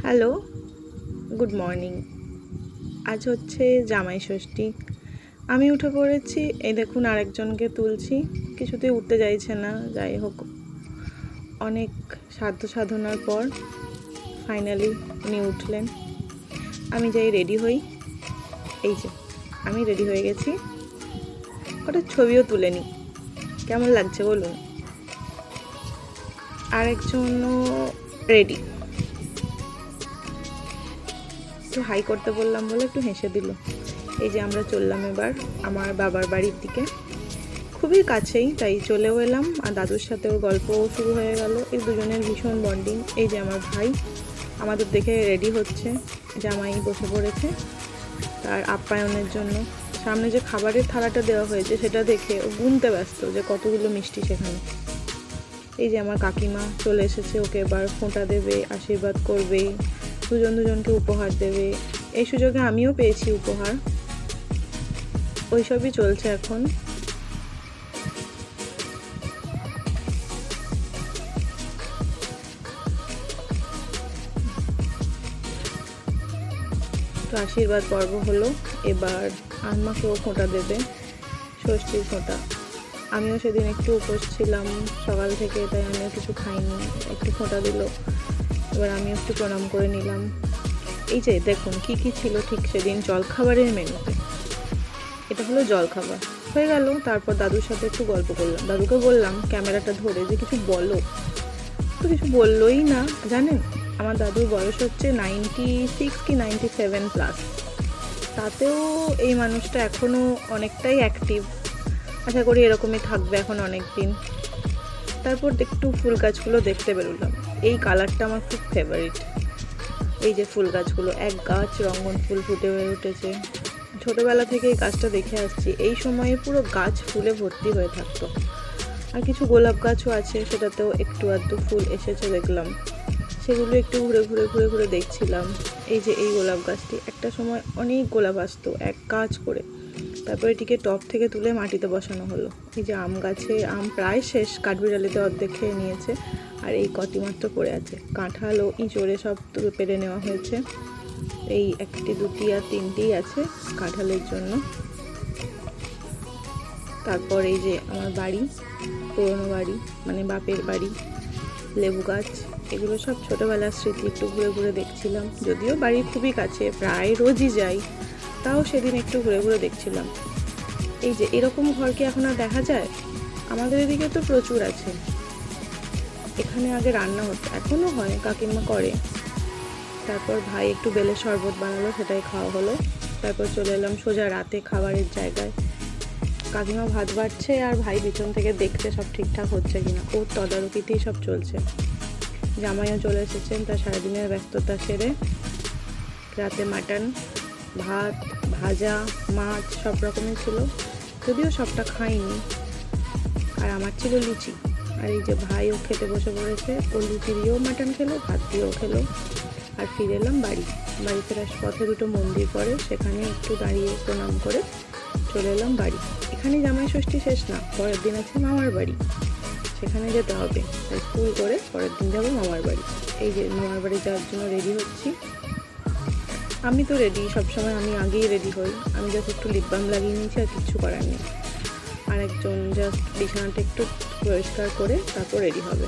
Hello, good morning. আজ হচ্ছে জামাই ষষ্ঠী। আমি উঠে পড়েছি, এই দেখুন আরেকজনকে তুলছি, কিছুতেই উঠতে চাইছে না। যাই হোক, অনেক সাধ্য সাধনার পর ফাইনালি উনি উঠলেন। আমি যাই রেডি হই। এই যে আমি রেডি হয়ে গেছি, ওটা ছবিও তুলে নিই। কেমন লাগছে বলুন? আরেকজনও রেডি, একটু হাই করতে বললাম বলে একটু হেসে দিল। এই যে আমরা চললাম এবার আমার বাবার বাড়ির দিকে, খুবই কাছেই, তাই চলেও এলাম। আর দাদুর সাথে ওর গল্পও শুরু হয়ে গেল। এই দুজনের ভীষণ বন্ডিং। এই যে আমার ভাই আমাদের দেখে রেডি হচ্ছে, জামাই বসে পড়েছে তার আপ্যায়নের জন্য। সামনে যে খাবারের থালাটা দেওয়া হয়েছে সেটা দেখে ও গুনতে ব্যস্ত যে কতগুলো মিষ্টি সেখানে। এই যে আমার কাকিমা চলে এসেছে, ওকে এবার ফোঁটা দেবে, আশীর্বাদ করবে, দুজনকে উপহার দেবে। এই সুযোগে আমিও পেয়েছি উপহার। ওইসবই চলছে এখন। তো আশীর্বাদ পর্ব হলো, এবার আমাকেও ফোঁটা দেবে, ষষ্ঠীর ফোঁটা। আমিও সেদিন একটু উপোস ছিলাম সকাল থেকে, তাই আমিও কিছু খাইনি। একটু ফোঁটা দিল, এবার আমি একটু প্রণাম করে নিলাম। এই যে দেখুন কি কি ছিল ঠিক সেদিন জলখাবারের মেনুতে। এটা হলো জলখাবার হয়ে গেল। তারপর দাদুর সাথে একটু গল্প করলাম, দাদুকে বললাম ক্যামেরাটা ধরে যে কিছু বলো, তো কিছু বললোই না। জানেন, আমার দাদুর বয়স হচ্ছে 96 কি 97 প্লাস, তাতেও এই মানুষটা এখনও অনেকটাই অ্যাক্টিভ। আশা করি এরকমই থাকবে এখন অনেক দিন। তারপর একটু ফুল গাছগুলো দেখতে বেরোলাম। এই কালারটা আমার খুব ফেভারিট। এই যে ফুল গাছগুলো, এক গাছ রঙ্গন ফুল ফুটে হয়ে উঠেছে। ছোটোবেলা থেকে এই গাছটা দেখে আসছি, এই সময়ে পুরো গাছ ফুলে ভর্তি হয়ে থাকতো। আর কিছু গোলাপ গাছও আছে, সেটাতেও একটু আধটু ফুল এসেছে দেখলাম, সেগুলো একটু ঘুরে দেখছিলাম। এই যে এই গোলাপ গাছটি, একটা সময় অনেক গোলাপ আসতো এক গাছ করে, তারপর এটিকে টব থেকে তুলে মাটিতে বসানো হলো। এই যে আম গাছে আম প্রায় শেষ, কাঠবিড়ালিতে অর্ধেক খেয়ে নিয়েছে, আর এই কটি মাত্র পড়ে আছে। কাঁঠাল ও ইঁচড়ে সব পেরে নেওয়া হয়েছে। এই একটি দুটি আর তিনটেই আছে কাঁঠালের জন্য। তারপর এই যে আমার বাড়ি, পুরনো বাড়ি, মানে বাপের বাড়ি, লেবু গাছ, এগুলো সব ছোটোবেলার স্মৃতি। একটু ঘুরে দেখছিলাম, যদিও বাড়ি খুবই কাছে, প্রায় রোজই যাই, তাও সেদিন একটু ঘুরে দেখছিলাম। এই যে এরকম ঘর কি এখন আর দেখা যায়? আমাদের এদিকে তো প্রচুর আছে। এখানে আগে রান্না হতো, এখনও হয়, কাকিমা করে। তারপর ভাই একটু বেলের শরবত বানালো, সেটাই খাওয়া হলো। তারপর চলে এলাম সোজা রাতে খাবারের জায়গায়। কাকিমা ভাত বাড়ছে আর ভাই পিছন থেকে দেখছে সব ঠিকঠাক হচ্ছে কিনা, ওর তদারকিতেই সব চলছে। জামাইও চলে এসেছেন, তার সারাদিনের ব্যস্ততা সেরে। রাতে মাটন, ভাত, ভাজা, মাছ সব রকমের ছিল, যদিও সবটা খাইনি। আর আমার ছিল লুচি। আর এই যে ভাইও খেতে বসে পড়েছে, ও লুচি দিয়েও মাটন খেলো, ভাত দিয়েও খেলো। আর ফিরে এলাম বাড়ি ফেরার পথে দুটো মন্দির পড়ে, সেখানে একটু দাঁড়িয়ে প্রণাম করে চলে এলাম বাড়ি। এখানে জামাই ষষ্ঠী শেষ না, পরের দিন আছে মামার বাড়ি, সেখানে যেতে হবে। তাই স্কুল করে পরের দিন যাবো মামার বাড়ি। এই যে মামার বাড়ি যাওয়ার জন্য রেডি হচ্ছি। আমি তো রেডি সবসময়, আমি আগেই রেডি হই। আমি জাস্ট একটু লিপ বাম লাগিয়ে নিয়েছি, আর কিচ্ছু করার নেই। আর একজন জাস্ট বিছানাটা একটু পরিষ্কার করে তারপর রেডি হবে।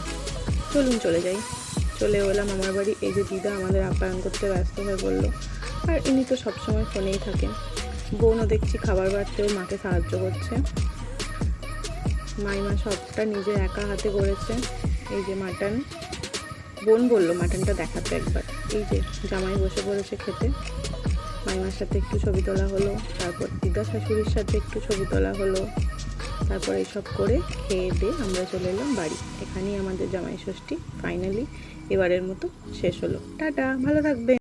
চলুন চলে যাই। চলে এলাম আমার বাড়ি। এই যে দিদা আমাদের আপ্যায়ন করতে ব্যস্ত হয়ে পড়লো, আর ইনি তো সবসময় ফোনেই থাকেন। বোনও দেখছি খাবার বাড়তেও মাকে সাহায্য করছে। মাইমা সবটা নিজে একা হাতে করেছে। এই যে মাটন, বোন বললো মাটনটা দেখাতে একবার। এই যে জামাই বসে পড়েছে খেতে, মাইমার সাথে একটু ছবি তোলা হলো, তারপর দিদা শাশুড়ির সাথে একটু ছবি তোলা হলো। তারপর এইসব করে খেয়ে দিয়ে আমরা চলে এলাম বাড়ি। এখানেই আমাদের জামাই ষষ্ঠী ফাইনালি এবারের মতো শেষ হলো। টাটা, ভালো থাকবে।